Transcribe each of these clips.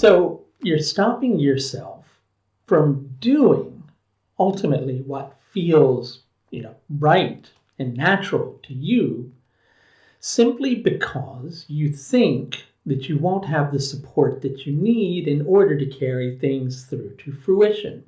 So you're stopping yourself from doing ultimately what feels, right and natural to you, simply because you think that you won't have the support that you need in order to carry things through to fruition.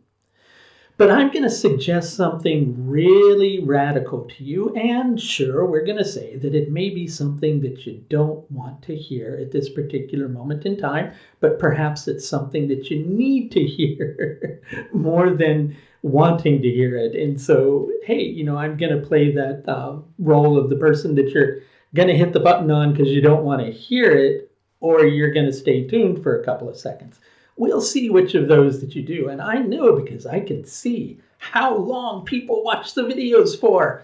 But I'm going to suggest something really radical to you, and sure, we're going to say that it may be something that you don't want to hear at this particular moment in time, but perhaps it's something that you need to hear more than wanting to hear it. And so, hey, I'm going to play that role of the person that you're going to hit the button on because you don't want to hear it, or you're going to stay tuned for a couple of seconds. We'll see which of those that you do. And I know because I can see how long people watch the videos for.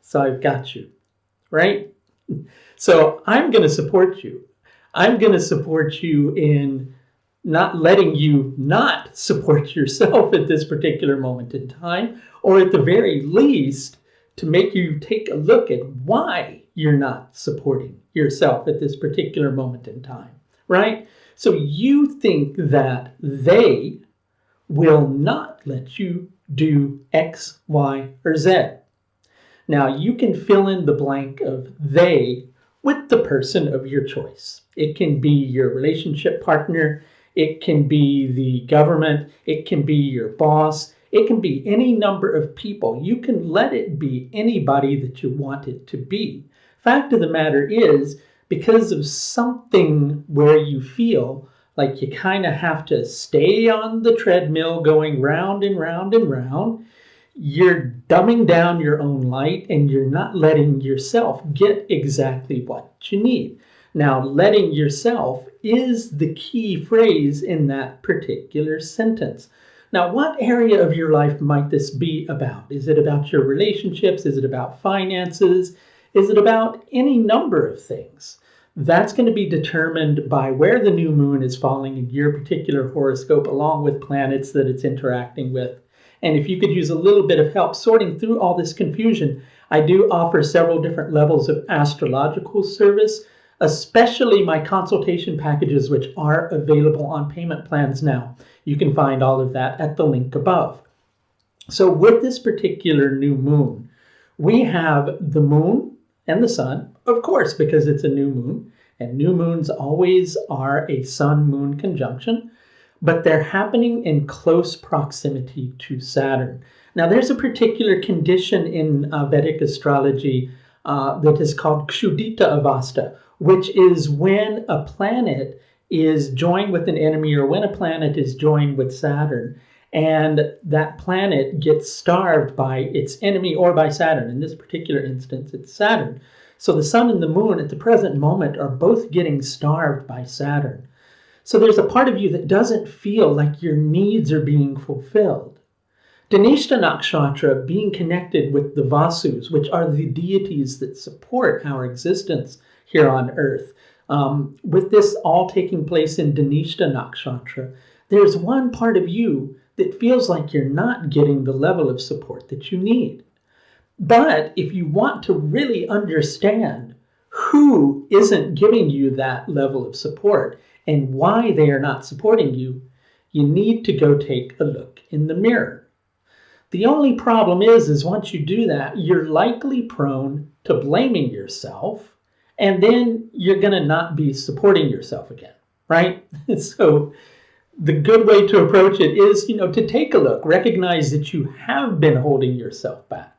So I've got you, right? So I'm going to support you. I'm going to support you in not letting you not support yourself at this particular moment in time, or at the very least, to make you take a look at why you're not supporting yourself at this particular moment in time, right? So you think that they will not let you do X, Y, or Z. Now you can fill in the blank of they with the person of your choice. It can be your relationship partner, it can be the government, it can be your boss, it can be any number of people. You can let it be anybody that you want it to be. Fact of the matter is, because of something where you feel like you kind of have to stay on the treadmill going round and round and round, you're dumbing down your own light and you're not letting yourself get exactly what you need. Now, letting yourself is the key phrase in that particular sentence. Now, what area of your life might this be about? Is it about your relationships? Is it about finances? Is it about any number of things? That's going to be determined by where the new moon is falling in your particular horoscope, along with planets that it's interacting with. And if you could use a little bit of help sorting through all this confusion, I do offer several different levels of astrological service, especially my consultation packages, which are available on payment plans now. You can find all of that at the link above. So with this particular new moon, we have the moon and the sun, of course, because it's a new moon, and new moons always are a sun-moon conjunction, but they're happening in close proximity to Saturn. Now, there's a particular condition in Vedic astrology that is called Kshudita Avasta, which is when a planet is joined with an enemy, or when a planet is joined with Saturn, and that planet gets starved by its enemy or by Saturn. In this particular instance, it's Saturn. So the sun and the moon at the present moment are both getting starved by Saturn. So there's a part of you that doesn't feel like your needs are being fulfilled. Dhanishtha Nakshatra, being connected with the Vasus, which are the deities that support our existence here on Earth, with this all taking place in Dhanishtha Nakshatra, there's one part of you that feels like you're not getting the level of support that you need. But if you want to really understand who isn't giving you that level of support and why they are not supporting you, you need to go take a look in the mirror. The only problem is once you do that, you're likely prone to blaming yourself, and then you're going to not be supporting yourself again, right? So the good way to approach it is, to take a look, recognize that you have been holding yourself back.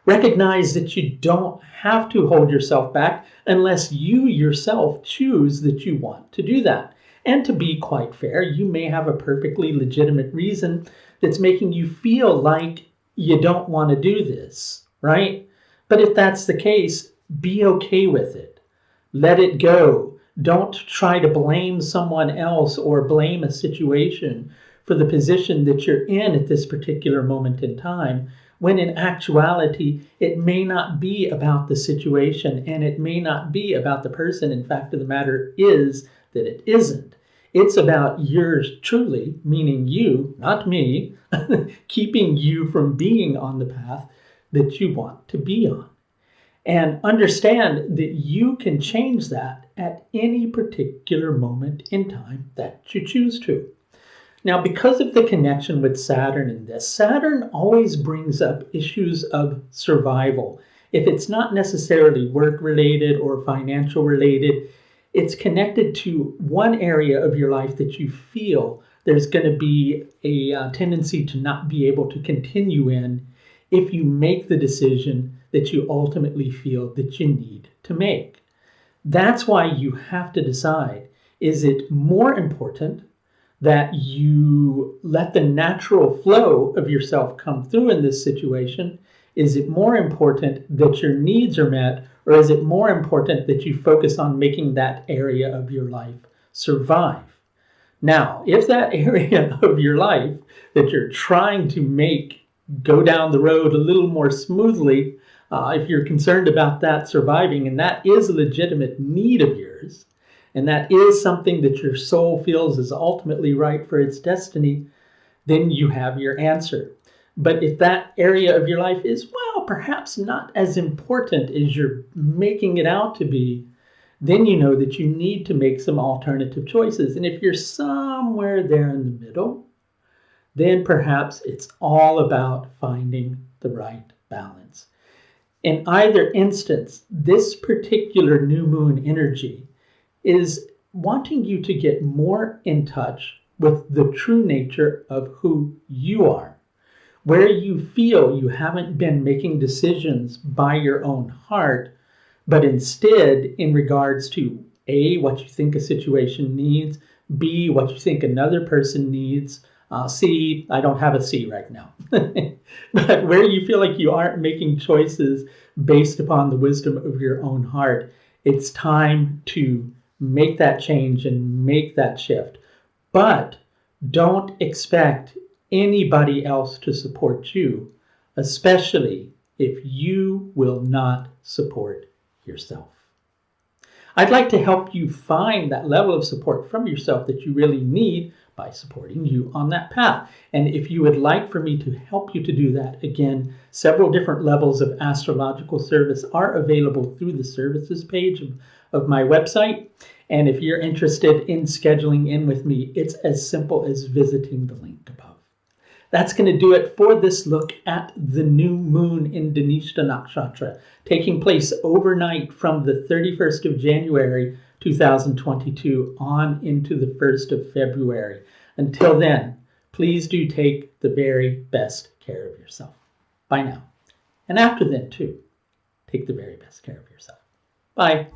Recognize that you don't have to hold yourself back unless you yourself choose that you want to do that. And to be quite fair, you may have a perfectly legitimate reason that's making you feel like you don't want to do this, right? But if that's the case, be okay with it. Let it go. Don't try to blame someone else or blame a situation for the position that you're in at this particular moment in time, when in actuality, it may not be about the situation and it may not be about the person. In fact, the matter is that it isn't. It's about yours truly, meaning you, not me, keeping you from being on the path that you want to be on. And understand that you can change that at any particular moment in time that you choose to. Now, because of the connection with Saturn in this, Saturn always brings up issues of survival. If it's not necessarily work-related or financial-related, it's connected to one area of your life that you feel there's going to be a tendency to not be able to continue in if you make the decision that you ultimately feel that you need to make. That's why you have to decide, is it more important that you let the natural flow of yourself come through in this situation? Is it more important that your needs are met, or is it more important that you focus on making that area of your life survive? Now, if that area of your life that you're trying to make go down the road a little more smoothly, if you're concerned about that surviving, and that is a legitimate need of yours, and that is something that your soul feels is ultimately right for its destiny, then you have your answer. But if that area of your life is, well, perhaps not as important as you're making it out to be, then you know that you need to make some alternative choices. And if you're somewhere there in the middle, then perhaps it's all about finding the right balance. In either instance, this particular new moon energy is wanting you to get more in touch with the true nature of who you are, where you feel you haven't been making decisions by your own heart, but instead in regards to A, what you think a situation needs, B, what you think another person needs, C, I don't have a C right now, but where you feel like you aren't making choices based upon the wisdom of your own heart, it's time to make that change and make that shift. But don't expect anybody else to support you, especially if you will not support yourself. I'd like to help you find that level of support from yourself that you really need by supporting you on that path. And if you would like for me to help you to do that, again, several different levels of astrological service are available through the services page of my website. And if you're interested in scheduling in with me, it's as simple as visiting the link above. That's going to do it for this look at the new moon in Dhanishtha Nakshatra, taking place overnight from the 31st of January 2022 on into the 1st of February. Until then, please do take the very best care of yourself. Bye now. And after then, too, take the very best care of yourself. Bye.